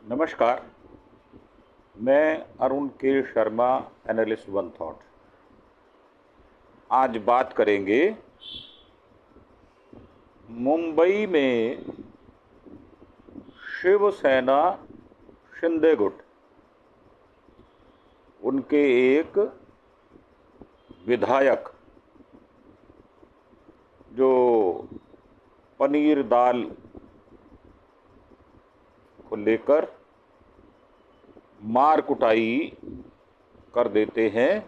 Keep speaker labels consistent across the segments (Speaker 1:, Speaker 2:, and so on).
Speaker 1: नमस्कार। मैं अरुण के शर्मा, एनालिस्ट वन थॉट। आज बात करेंगे मुंबई में शिवसेना शिंदे गुट, उनके एक विधायक जो पनीर दाल को लेकर मार कुटाई कर देते हैं,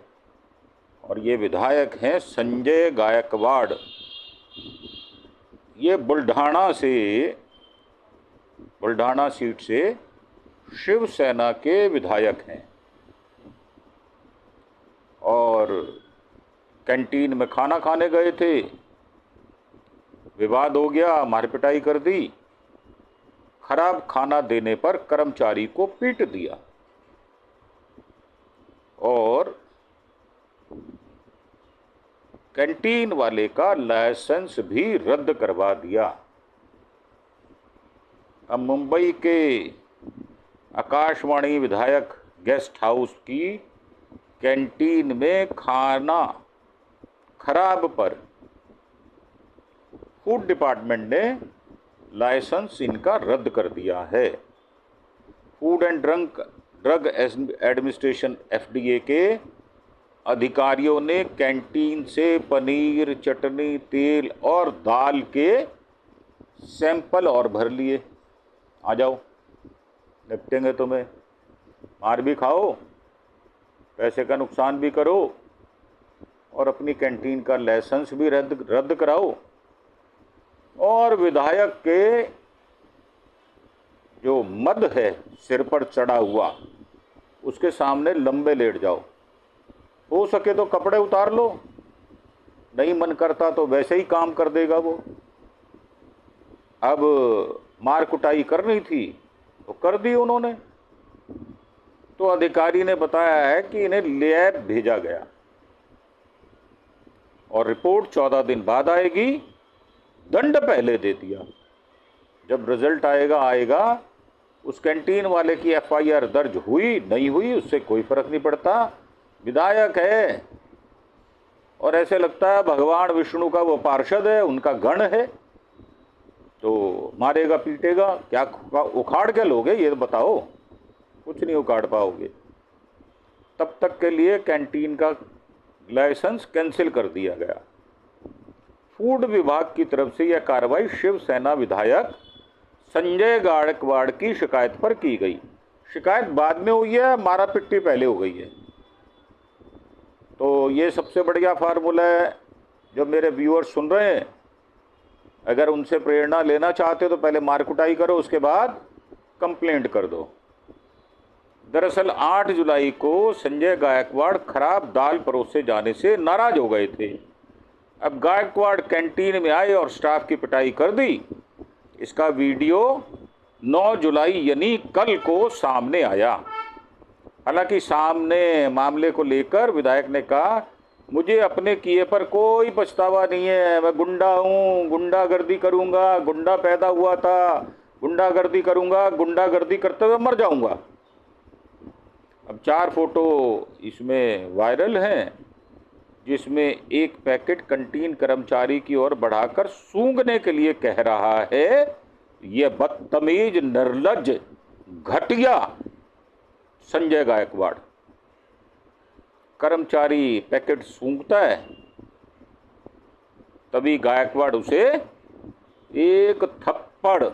Speaker 1: और ये विधायक हैं संजय गायकवाड़। ये बुल्ढाना सीट से शिवसेना के विधायक हैं और कैंटीन में खाना खाने गए थे, विवाद हो गया, मारपिटाई कर दी, खराब खाना देने पर कर्मचारी को पीट दिया और कैंटीन वाले का लाइसेंस भी रद्द करवा दिया। अब मुंबई के आकाशवाणी विधायक गेस्ट हाउस की कैंटीन में खाना खराब पर फूड डिपार्टमेंट ने लाइसेंस इनका रद्द कर दिया है। Food and drug administration FDA के अधिकारियों ने कैंटीन से पनीर, चटनी, तेल और दाल के सैंपल और भर लिए। आ जाओ, निपटेंगे तुम्हें। मार भी खाओ, पैसे का नुकसान भी करो और अपनी कैंटीन का लाइसेंस भी रद्द कराओ, और विधायक के जो मद है सिर पर चढ़ा हुआ, उसके सामने लंबे लेट जाओ। हो सके तो कपड़े उतार लो, नहीं मन करता तो वैसे ही काम कर देगा वो। अब मार कुटाई करनी थी तो कर दी उन्होंने। तो अधिकारी ने बताया है कि इन्हें लैब भेजा गया और रिपोर्ट 14 दिन बाद आएगी। दंड पहले दे दिया। जब रिजल्ट आएगा उस कैंटीन वाले की FIR दर्ज हुई नहीं हुई उससे कोई फर्क नहीं पड़ता। विधायक है और ऐसे लगता है भगवान विष्णु का वो पार्षद है, उनका गण है, तो मारेगा पीटेगा। क्या उखाड़ के लोगे ये बताओ? कुछ नहीं उखाड़ पाओगे। तब तक के लिए कैंटीन का लाइसेंस कैंसिल कर दिया गया। फूड विभाग की तरफ से यह कार्रवाई शिवसेना विधायक संजय गायकवाड़ की शिकायत पर की गई। शिकायत बाद में हुई है, मारा पिट्टी पहले हो गई है। तो ये सबसे बढ़िया फार्मूला है। जो मेरे व्यूअर्स सुन रहे हैं, अगर उनसे प्रेरणा लेना चाहते हो तो पहले मार कुटाई करो, उसके बाद कंप्लेंट कर दो। दरअसल 8 जुलाई को संजय गायकवाड़ खराब दाल परोसे जाने से नाराज हो गए थे। अब गायकवाड़ कैंटीन में आए और स्टाफ की पिटाई कर दी। इसका वीडियो 9 जुलाई यानी कल को सामने आया। हालांकि सामने मामले को लेकर विधायक ने कहा, मुझे अपने किए पर कोई पछतावा नहीं है, मैं गुंडा हूँ, गुंडागर्दी करूँगा, गुंडा पैदा हुआ था, गुंडागर्दी करूँगा, गुंडागर्दी करते हुए मर जाऊँगा। अब 4 फोटो इसमें वायरल हैं, जिसमें एक पैकेट कैंटीन कर्मचारी की ओर बढ़ाकर सूंघने के लिए कह रहा है। यह बदतमीज, निर्लज्ज, घटिया संजय गायकवाड़। कर्मचारी पैकेट सूंघता है, तभी गायकवाड़ उसे एक थप्पड़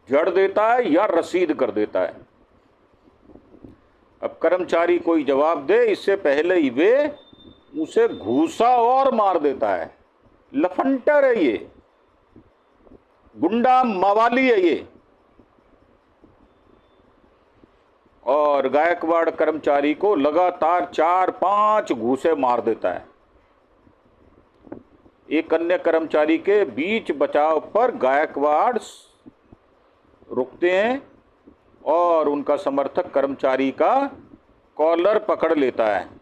Speaker 1: जड़ देता है या रसीद कर देता है। अब कर्मचारी कोई जवाब दे इससे पहले ही वे उसे घूसा और मार देता है। लफंटर है ये, गुंडा मवाली है ये। और गायकवाड़ कर्मचारी को लगातार 4-5 घूसे मार देता है। एक अन्य कर्मचारी के बीच बचाव पर गायकवाड़ रुकते हैं और उनका समर्थक कर्मचारी का कॉलर पकड़ लेता है।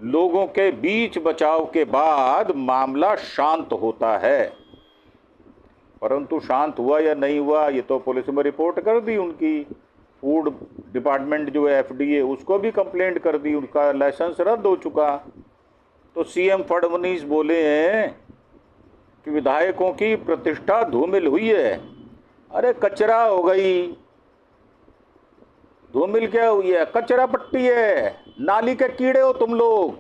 Speaker 1: लोगों के बीच बचाव के बाद मामला शांत होता है। परंतु शांत हुआ या नहीं हुआ ये तो पुलिस में रिपोर्ट कर दी उनकी, फूड डिपार्टमेंट जो है एफडीए, उसको भी कंप्लेंट कर दी, उनका लाइसेंस रद्द हो चुका। तो सीएम फडणवीस बोले हैं कि विधायकों की प्रतिष्ठा धूमिल हुई है। अरे कचरा हो गई, धूमिल क्या हुई है? कचरा पट्टी है, नाली के कीड़े हो तुम लोग।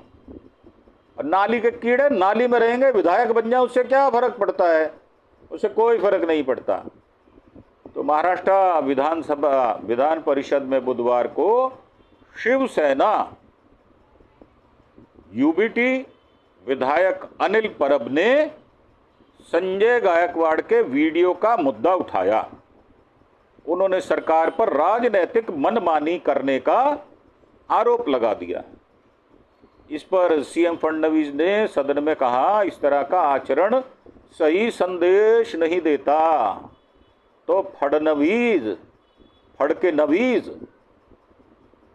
Speaker 1: और नाली के कीड़े नाली में रहेंगे, विधायक बन जाए उससे क्या फर्क पड़ता है? उससे कोई फर्क नहीं पड़ता। तो महाराष्ट्र विधान परिषद में बुधवार को शिवसेना यूबीटी विधायक अनिल परब ने संजय गायकवाड़ के वीडियो का मुद्दा उठाया। उन्होंने सरकार पर राजनीतिक मनमानी करने का आरोप लगा दिया। इस पर सीएम फडणवीस ने सदन में कहा, इस तरह का आचरण सही संदेश नहीं देता। तो फडणवीस, फड़के नवीज,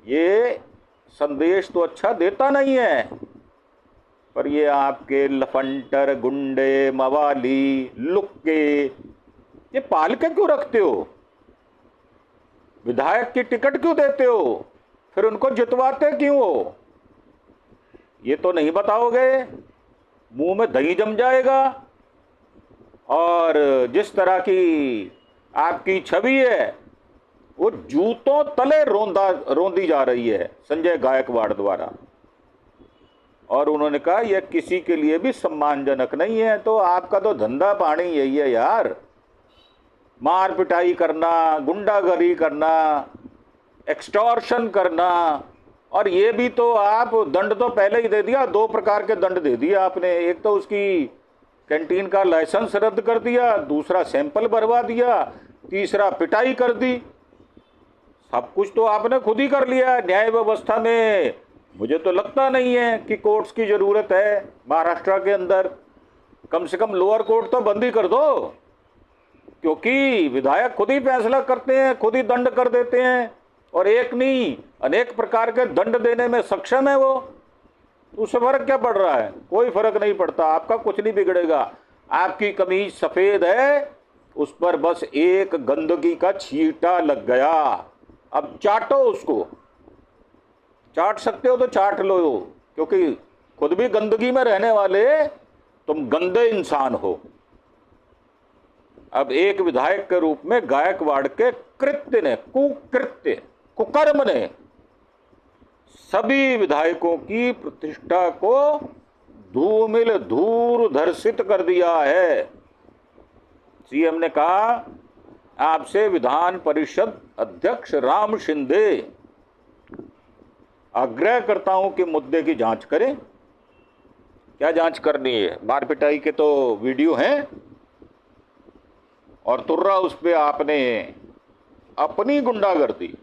Speaker 1: ये संदेश तो अच्छा देता नहीं है, पर ये आपके लफंटर, गुंडे, मवाली, लुक्के, ये पाल के क्यों रखते हो? विधायक की टिकट क्यों देते हो? फिर उनको जितवाते क्यों हो? ये तो नहीं बताओगे, मुंह में दही जम जाएगा। और जिस तरह की आपकी छवि है वो जूतों तले रोंदी जा रही है संजय गायकवाड़ द्वारा। और उन्होंने कहा यह किसी के लिए भी सम्मानजनक नहीं है। तो आपका तो धंधा पानी यही है यार, मार पिटाई करना, गुंडागर्दी करना, एक्सटॉर्शन करना। और ये भी तो आप दंड तो पहले ही दे दिया, 2 प्रकार के दंड दे दिया आपने। एक तो उसकी कैंटीन का लाइसेंस रद्द कर दिया, दूसरा सैंपल भरवा दिया, तीसरा पिटाई कर दी। सब कुछ तो आपने खुद ही कर लिया। न्याय व्यवस्था में मुझे तो लगता नहीं है कि कोर्ट्स की जरूरत है महाराष्ट्र के अंदर। कम से कम लोअर कोर्ट तो बंद ही कर दो, क्योंकि विधायक खुद ही फैसला करते हैं, खुद ही दंड कर देते हैं, और एक नहीं अनेक प्रकार के दंड देने में सक्षम है वो। तो उससे फर्क क्या पड़ रहा है? कोई फर्क नहीं पड़ता, आपका कुछ नहीं बिगड़ेगा। आपकी कमीज सफेद है, उस पर बस एक गंदगी का छींटा लग गया। अब चाटो उसको, चाट सकते हो तो चाट लो, क्योंकि खुद भी गंदगी में रहने वाले तुम गंदे इंसान हो। अब एक विधायक के रूप में गायकवाड़ के कृत्य ने, कुकृत्य, कुकर्म ने सभी विधायकों की प्रतिष्ठा को धूमिल धूर धर्षित कर दिया है। सीएम ने कहा, आपसे विधान परिषद अध्यक्ष राम शिंदे आग्रह करता हूं कि मुद्दे की जांच करें। क्या जांच करनी है? मार पिटाई के तो वीडियो हैं, और तुर्रा उस पर आपने अपनी गुंडागर्दी,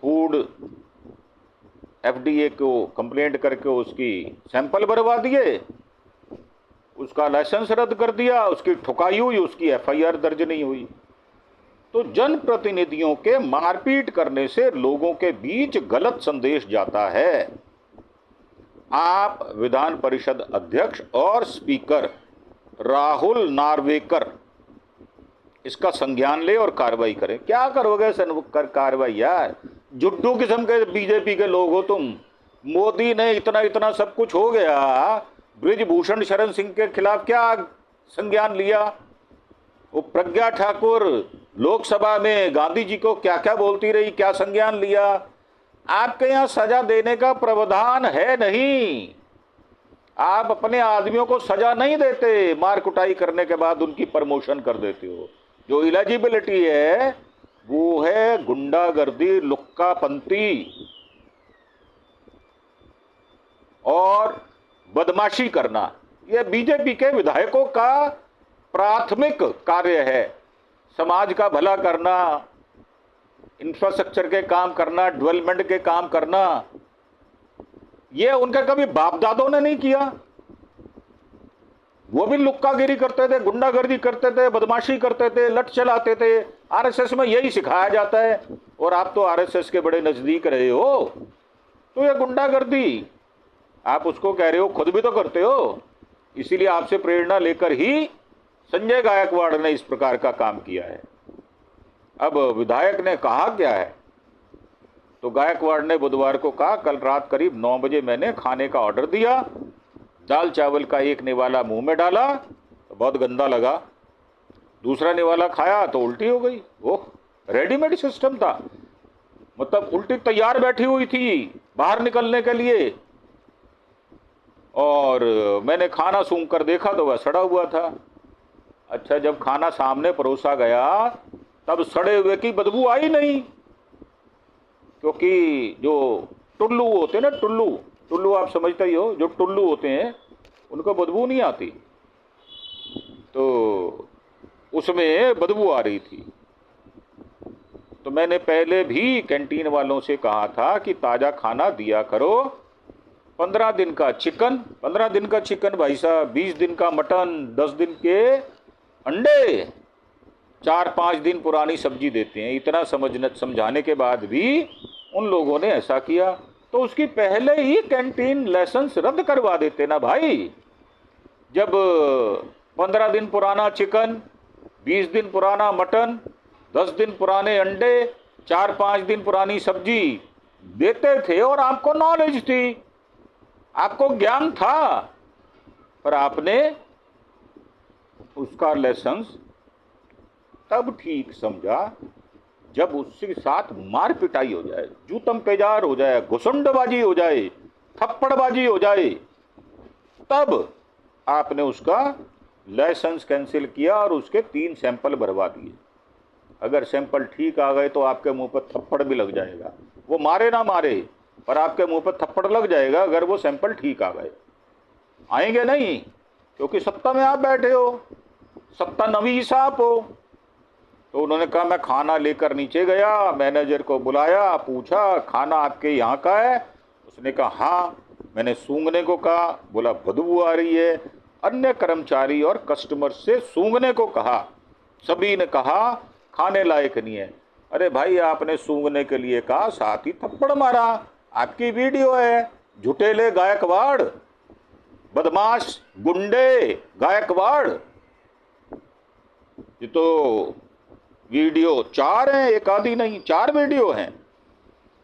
Speaker 1: फूड एफडीए को कंप्लेंट करके उसकी सैंपल भरवा दिए, उसका लाइसेंस रद्द कर दिया, उसकी ठुकाई हुई, उसकी एफआईआर दर्ज नहीं हुई। तो जनप्रतिनिधियों के मारपीट करने से लोगों के बीच गलत संदेश जाता है। आप विधान परिषद अध्यक्ष और स्पीकर राहुल नार्वेकर इसका संज्ञान ले और कार्रवाई करें। क्या करोगे कार्रवाई यार? जुड्डू किस्म के बीजेपी के लोग हो तुम। मोदी ने इतना सब कुछ हो गया, ब्रिजभूषण शरण सिंह के खिलाफ क्या संज्ञान लिया? वो प्रज्ञा ठाकुर लोकसभा में गांधी जी को क्या क्या बोलती रही, क्या संज्ञान लिया? आपके यहाँ सजा देने का प्रावधान है नहीं। आप अपने आदमियों को सजा नहीं देते, मार कुटाई करने के बाद उनकी प्रमोशन कर देते हो। जो इलिजिबिलिटी है वो है गुंडागर्दी, लुक्कापंती और बदमाशी करना। यह बीजेपी के विधायकों का प्राथमिक कार्य है। समाज का भला करना, इंफ्रास्ट्रक्चर के काम करना, डेवलपमेंट के काम करना, यह उनके कभी बाप दादों ने नहीं किया। वो भी लुक्कागिरी करते थे, गुंडागर्दी करते थे, बदमाशी करते थे, लट चलाते थे। आरएसएस में यही सिखाया जाता है, और आप तो आरएसएस के बड़े नजदीक रहे हो। तो ये गुंडागर्दी आप उसको कह रहे हो, खुद भी तो करते हो। इसीलिए आपसे प्रेरणा लेकर ही संजय गायकवाड़ ने इस प्रकार का काम किया है। अब विधायक ने कहा क्या है, तो गायकवाड़ ने बुधवार को कहा, कल रात करीब 9 बजे मैंने खाने का ऑर्डर दिया, दाल चावल का एक निवाला मुंह में डाला तो बहुत गंदा लगा, दूसरा निवाला खाया तो उल्टी हो गई। ओह, रेडीमेड सिस्टम था, मतलब उल्टी तैयार बैठी हुई थी बाहर निकलने के लिए, और मैंने खाना सूंघ कर देखा तो वह सड़ा हुआ था। अच्छा, जब खाना सामने परोसा गया तब सड़े हुए की बदबू आई नहीं, क्योंकि जो टुल्लू होते हैं ना, टुल्लू आप समझते ही हो, जो टुल्लू होते हैं उनको बदबू नहीं आती, तो उसमें बदबू आ रही थी। तो मैंने पहले भी कैंटीन वालों से कहा था कि ताज़ा खाना दिया करो। 15 दिन का चिकन, 15 दिन का चिकन भाई साहब, 20 दिन का मटन, 10 दिन के अंडे, 4-5 दिन पुरानी सब्जी देते हैं। इतना समझाने के बाद भी उन लोगों ने ऐसा किया, तो उसकी पहले ही कैंटीन लाइसेंस रद्द करवा देते ना भाई। जब 15 दिन पुराना चिकन, 20 दिन पुराना मटन, 10 दिन पुराने अंडे, 4-5 दिन पुरानी सब्जी देते थे और आपको नॉलेज थी, आपको ज्ञान था, पर आपने उसका लाइसेंस तब ठीक समझा जब उसके साथ मार पिटाई हो जाए, जूतम पेजार हो जाए, घुसुंडबाजी हो जाए, थप्पड़बाजी हो जाए, तब आपने उसका लाइसेंस कैंसिल किया और उसके 3 सैंपल भरवा दिए। अगर सैंपल ठीक आ गए तो आपके मुंह पर थप्पड़ भी लग जाएगा, वो मारे ना मारे पर आपके मुंह पर थप्पड़ लग जाएगा अगर वो सैंपल ठीक आ गए। आएंगे नहीं, क्योंकि सत्ता में आप बैठे हो, सत्ता नवीस आप हो। तो उन्होंने कहा, मैं खाना लेकर नीचे गया, मैनेजर को बुलाया, पूछा खाना आपके यहाँ का है? उसने कहा हाँ। मैंने सूंघने को कहा, बोला बदबू आ रही है। अन्य कर्मचारी और कस्टमर से सूंघने को कहा, सभी ने कहा खाने लायक नहीं है। अरे भाई, आपने सूंघने के लिए कहा, साथ ही थप्पड़ मारा। आपकी वीडियो है, झुटेले गायकवाड़, बदमाश गुंडे गायकवाड़। ये तो वीडियो 4 हैं, एक आधी नहीं, 4 वीडियो हैं।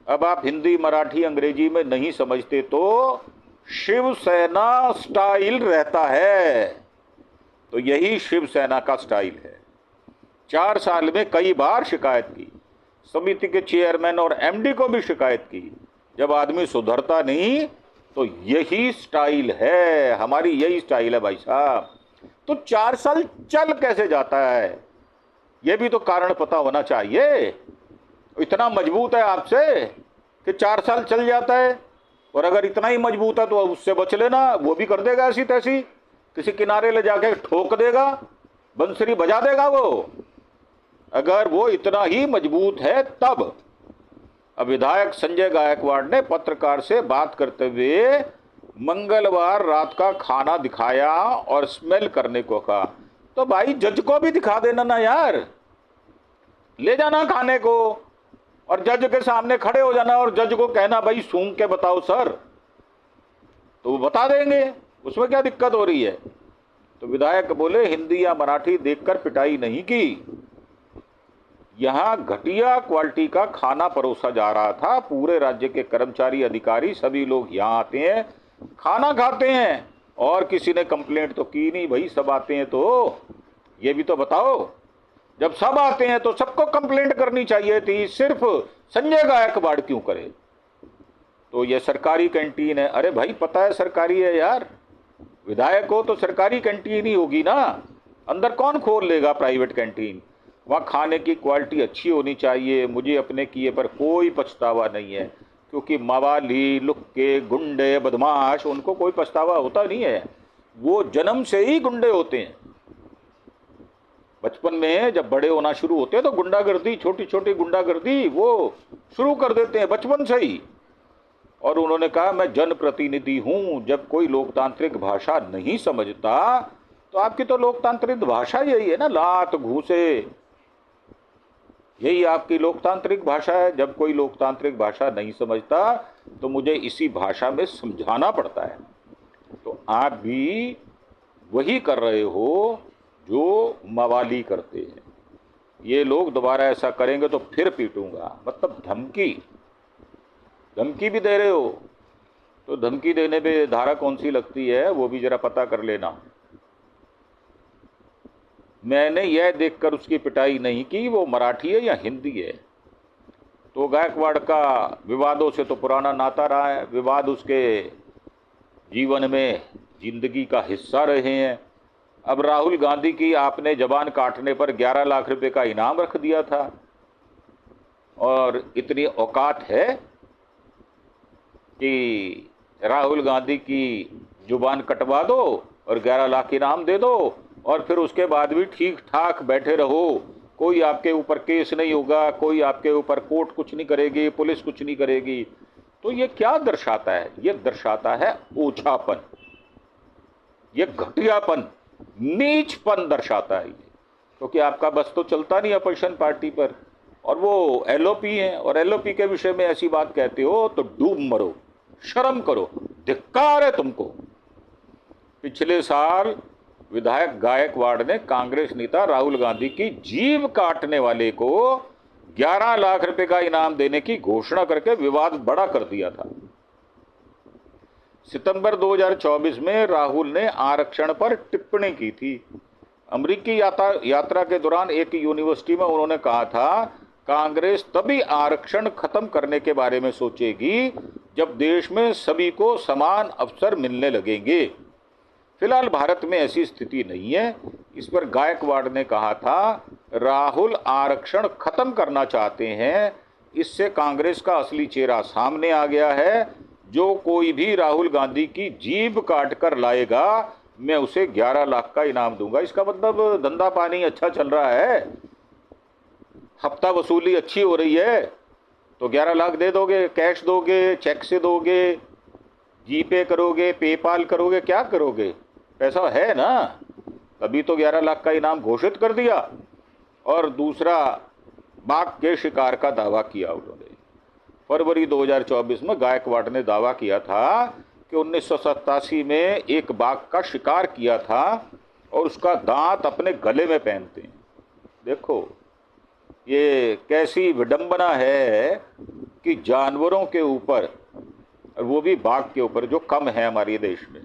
Speaker 1: अब आप हिंदी, मराठी, अंग्रेजी में नहीं समझते तो शिवसेना स्टाइल रहता है, तो यही शिवसेना का स्टाइल है। 4 साल में कई बार शिकायत की, समिति के चेयरमैन और एमडी को भी शिकायत की। जब आदमी सुधरता नहीं तो यही स्टाइल है, हमारी यही स्टाइल है भाई साहब। तो 4 साल चल कैसे जाता है, यह भी तो कारण पता होना चाहिए। इतना मजबूत है आपसे कि 4 साल चल जाता है, और अगर इतना ही मजबूत है तो उससे बच लेना, वो भी कर देगा ऐसी तैसी, किसी किनारे ले जाके ठोक देगा, बंसरी बजा देगा वो, अगर वो इतना ही मजबूत है तब। अब विधायक संजय गायकवाड़ ने पत्रकार से बात करते हुए मंगलवार रात का खाना दिखाया और स्मेल करने को कहा। तो भाई जज को भी दिखा देना ना यार, ले जाना खाने को और जज के सामने खड़े हो जाना और जज को कहना भाई सूंघ के बताओ सर, तो वो बता देंगे, उसमें क्या दिक्कत हो रही है। तो विधायक बोले, हिंदी या मराठी देखकर पिटाई नहीं की, यहां घटिया क्वालिटी का खाना परोसा जा रहा था। पूरे राज्य के कर्मचारी, अधिकारी सभी लोग यहां आते हैं, खाना खाते हैं, और किसी ने कंप्लेंट तो की नहीं भाई, सब आते हैं तो ये भी तो बताओ। जब सब आते हैं तो सबको कंप्लेंट करनी चाहिए थी, सिर्फ संजय गायकवाड़ क्यों करे। तो ये सरकारी कैंटीन है, अरे भाई पता है सरकारी है यार, विधायक हो तो सरकारी कैंटीन ही होगी ना, अंदर कौन खोल लेगा प्राइवेट कैंटीन। वहाँ खाने की क्वालिटी अच्छी होनी चाहिए। मुझे अपने किए पर कोई पछतावा नहीं है, क्योंकि मवाली, लुक्के, गुंडे, बदमाश, उनको कोई पछतावा होता नहीं है, वो जन्म से ही गुंडे होते हैं। बचपन में जब बड़े होना शुरू होते हैं तो गुंडागर्दी, छोटी छोटी गुंडागर्दी वो शुरू कर देते हैं बचपन से ही। और उन्होंने कहा, मैं जनप्रतिनिधि हूं, जब कोई लोकतांत्रिक भाषा नहीं समझता तो आपकी तो लोकतांत्रिक भाषा यही है ना, लात घूसे, यही आपकी लोकतांत्रिक भाषा है। जब कोई लोकतांत्रिक भाषा नहीं समझता तो मुझे इसी भाषा में समझाना पड़ता है। तो आप भी वही कर रहे हो जो मवाली करते हैं। ये लोग दोबारा ऐसा करेंगे तो फिर पीटूंगा। मतलब धमकी भी दे रहे हो, तो धमकी देने पे धारा कौन सी लगती है वो भी जरा पता कर लेना। मैंने यह देखकर उसकी पिटाई नहीं की वो मराठी है या हिंदी है। तो गायकवाड़ का विवादों से तो पुराना नाता रहा है, विवाद उसके जीवन में जिंदगी का हिस्सा रहे हैं। अब राहुल गांधी की आपने जबान काटने पर 11 लाख रुपए का इनाम रख दिया था, और इतनी औकात है कि राहुल गांधी की जुबान कटवा दो और 11 लाख इनाम दे दो, और फिर उसके बाद भी ठीक ठाक बैठे रहो, कोई आपके ऊपर केस नहीं होगा, कोई आपके ऊपर कोर्ट कुछ नहीं करेगी, पुलिस कुछ नहीं करेगी। तो ये क्या दर्शाता है? ये दर्शाता है ओछापन, ये घटियापन, नीचपन दर्शाता है ये। क्योंकि आपका बस तो चलता नहीं अपोजिशन पार्टी पर, और वो एलओपी है, और एलओपी के विषय में ऐसी बात कहते हो तो डूब मरो, शर्म करो, धिक्कार है तुमको। पिछले साल विधायक गायकवाड़ ने कांग्रेस नेता राहुल गांधी की जीभ काटने वाले को 11 लाख रुपए का इनाम देने की घोषणा करके विवाद बड़ा कर दिया था। सितंबर 2024 में राहुल ने आरक्षण पर टिप्पणी की थी। अमेरिकी यात्रा के दौरान एक यूनिवर्सिटी में उन्होंने कहा था, कांग्रेस तभी आरक्षण खत्म करने के बारे में सोचेगी जब देश में सभी को समान अवसर मिलने लगेंगे। फिलहाल भारत में ऐसी स्थिति नहीं है। इस पर गायकवाड़ ने कहा था, राहुल आरक्षण खत्म करना चाहते हैं, इससे कांग्रेस का असली चेहरा सामने आ गया है। जो कोई भी राहुल गांधी की जीभ काट कर लाएगा, मैं उसे 11 लाख का इनाम दूंगा। इसका मतलब धंधा पानी अच्छा चल रहा है, हफ्ता वसूली अच्छी हो रही है, तो 11 लाख दे दोगे, कैश दोगे, चेक से दोगे, जीपे करोगे, पेपाल करोगे, क्या करोगे? पैसा है ना, तभी तो 11 लाख का इनाम घोषित कर दिया। और दूसरा, बाघ के शिकार का दावा किया उन्होंने। फरवरी 2024 में गायकवाड़ ने दावा किया था कि 1987 में एक बाघ का शिकार किया था और उसका दांत अपने गले में पहनते हैं। देखो ये कैसी विडंबना है कि जानवरों के ऊपर, वो भी बाघ के ऊपर जो कम है हमारे देश में,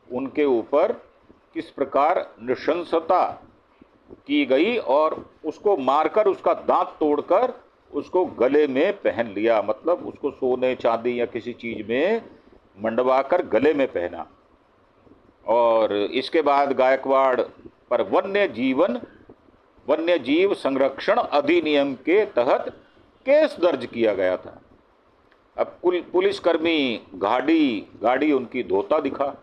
Speaker 1: उनके ऊपर किस प्रकार नृशंसता की गई और उसको मारकर उसका दांत तोड़कर उसको गले में पहन लिया। मतलब उसको सोने चांदी या किसी चीज में मंडवाकर गले में पहना। और इसके बाद गायकवाड़ पर वन्य जीव संरक्षण अधिनियम के तहत केस दर्ज किया गया था। अब पुलिसकर्मी गाड़ी उनकी धोता दिखा।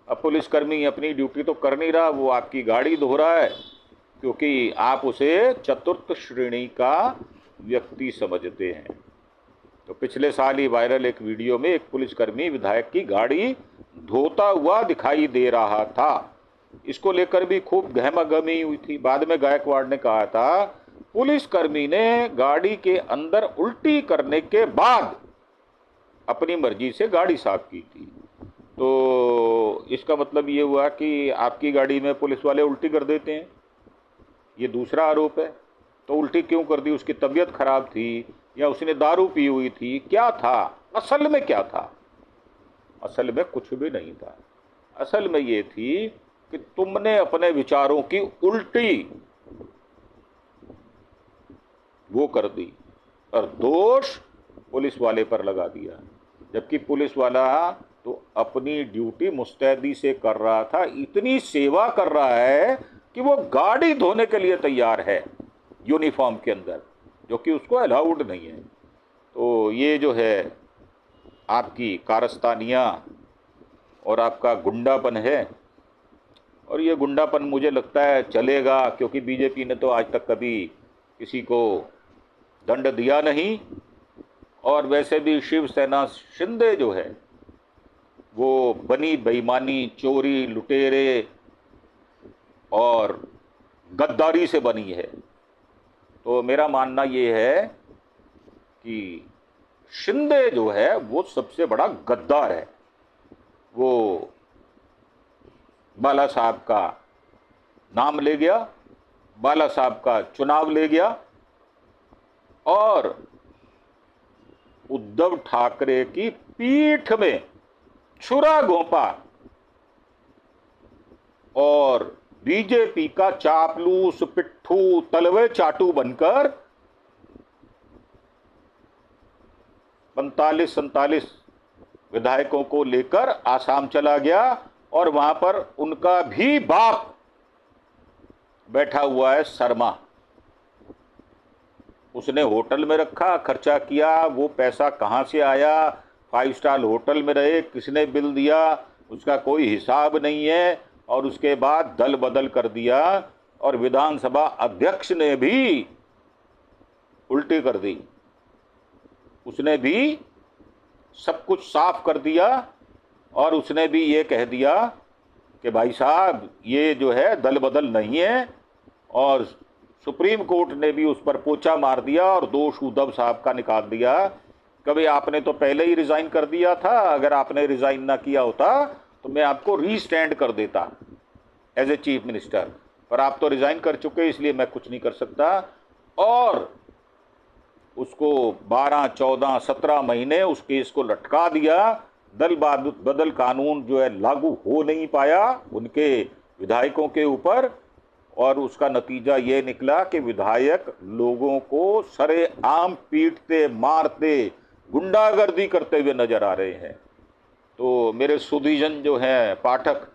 Speaker 1: अब पुलिसकर्मी अपनी ड्यूटी तो कर नहीं रहा, वो आपकी गाड़ी धो रहा है, क्योंकि आप उसे चतुर्थ श्रेणी का व्यक्ति समझते हैं। तो पिछले साल ही वायरल एक वीडियो में एक पुलिसकर्मी विधायक की गाड़ी धोता हुआ दिखाई दे रहा था। इसको लेकर भी खूब गहमागहमी हुई थी। बाद में गायकवाड़ ने कहा था, पुलिसकर्मी ने गाड़ी के अंदर उल्टी करने के बाद अपनी मर्जी से गाड़ी साफ की थी। तो इसका मतलब ये हुआ कि आपकी गाड़ी में पुलिस वाले उल्टी कर देते हैं, ये दूसरा आरोप है। तो उल्टी क्यों कर दी? उसकी तबीयत खराब थी या उसने दारू पी हुई थी? क्या था असल में? क्या था असल में? कुछ भी नहीं था। असल में ये थी कि तुमने अपने विचारों की उल्टी वो कर दी और दोष पुलिस वाले पर लगा दिया। जबकि पुलिस वाला तो अपनी ड्यूटी मुस्तैदी से कर रहा था, इतनी सेवा कर रहा है कि वो गाड़ी धोने के लिए तैयार है यूनिफॉर्म के अंदर, जो कि उसको अलाउड नहीं है। तो ये जो है आपकी कारस्तानियाँ और आपका गुंडापन है, और ये गुंडापन मुझे लगता है चलेगा, क्योंकि बीजेपी ने तो आज तक कभी किसी को दंड दिया नहीं। और वैसे भी शिवसेना शिंदे जो है वो बनी बेईमानी, चोरी, लुटेरे और गद्दारी से बनी है। तो मेरा मानना ये है कि शिंदे जो है वो सबसे बड़ा गद्दार है। वो बाला साहब का नाम ले गया, बाला साहब का चुनाव ले गया और उद्धव ठाकरे की पीठ में छुरा घोंपा और बीजेपी का चापलूस, पिट्ठू, तलवे चाटू बनकर 45-47 विधायकों को लेकर आसाम चला गया और वहां पर उनका भी बाप बैठा हुआ है, शर्मा। उसने होटल में रखा, खर्चा किया, वो पैसा कहां से आया, 5 स्टार होटल में रहे, किसने बिल दिया, उसका कोई हिसाब नहीं है। और उसके बाद दल बदल कर दिया और विधानसभा अध्यक्ष ने भी उल्टी कर दी। उसने भी सब कुछ साफ कर दिया और उसने भी ये कह दिया कि भाई साहब ये जो है दल बदल नहीं है। और सुप्रीम कोर्ट ने भी उस पर पोछा मार दिया और दोष उद्धव साहब का निकाल दिया। कभी आपने तो पहले ही रिजाइन कर दिया था, अगर आपने रिजाइन ना किया होता तो मैं आपको रीस्टैंड कर देता एज ए चीफ मिनिस्टर, पर आप तो रिजाइन कर चुके, इसलिए मैं कुछ नहीं कर सकता। और उसको 12, 14, 17 महीने उस केस को लटका दिया। दल बदल कानून जो है लागू हो नहीं पाया उनके विधायकों के ऊपर, और उसका नतीजा ये निकला कि विधायक लोगों को सरेआम पीटते, मारते, गुंडागर्दी करते हुए नजर आ रहे हैं। तो मेरे सुधीजन जो हैं, पाठक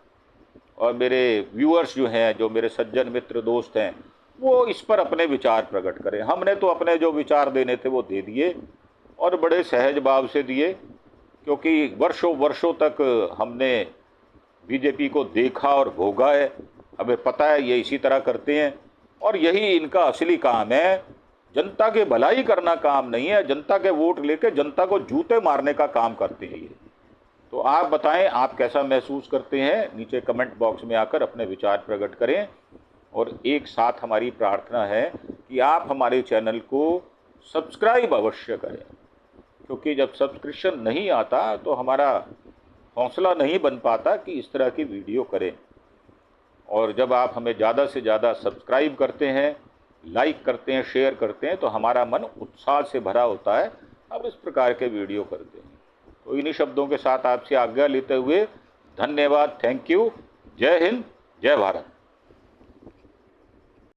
Speaker 1: और मेरे व्यूअर्स जो हैं, जो मेरे सज्जन मित्र दोस्त हैं, वो इस पर अपने विचार प्रकट करें। हमने तो अपने जो विचार देने थे वो दे दिए और बड़े सहज भाव से दिए, क्योंकि वर्षों वर्षों तक हमने बीजेपी को देखा और भोगा है। हमें पता है ये इसी तरह करते हैं और यही इनका असली काम है। जनता के भलाई करना काम नहीं है, जनता के वोट लेके जनता को जूते मारने का काम करते हैं ये। तो आप बताएं आप कैसा महसूस करते हैं, नीचे कमेंट बॉक्स में आकर अपने विचार प्रकट करें। और एक साथ हमारी प्रार्थना है कि आप हमारे चैनल को सब्सक्राइब अवश्य करें, क्योंकि जब सब्सक्रिप्शन नहीं आता तो हमारा हौसला नहीं बन पाता कि इस तरह की वीडियो करें। और जब आप हमें ज़्यादा से ज़्यादा सब्सक्राइब करते हैं, लाइक करते हैं, शेयर करते हैं, तो हमारा मन उत्साह से भरा होता है, अब इस प्रकार के वीडियो करते हैं। तो इन्हीं शब्दों के साथ आपसे आज्ञा लेते हुए धन्यवाद, थैंक यू, जय हिंद, जय भारत।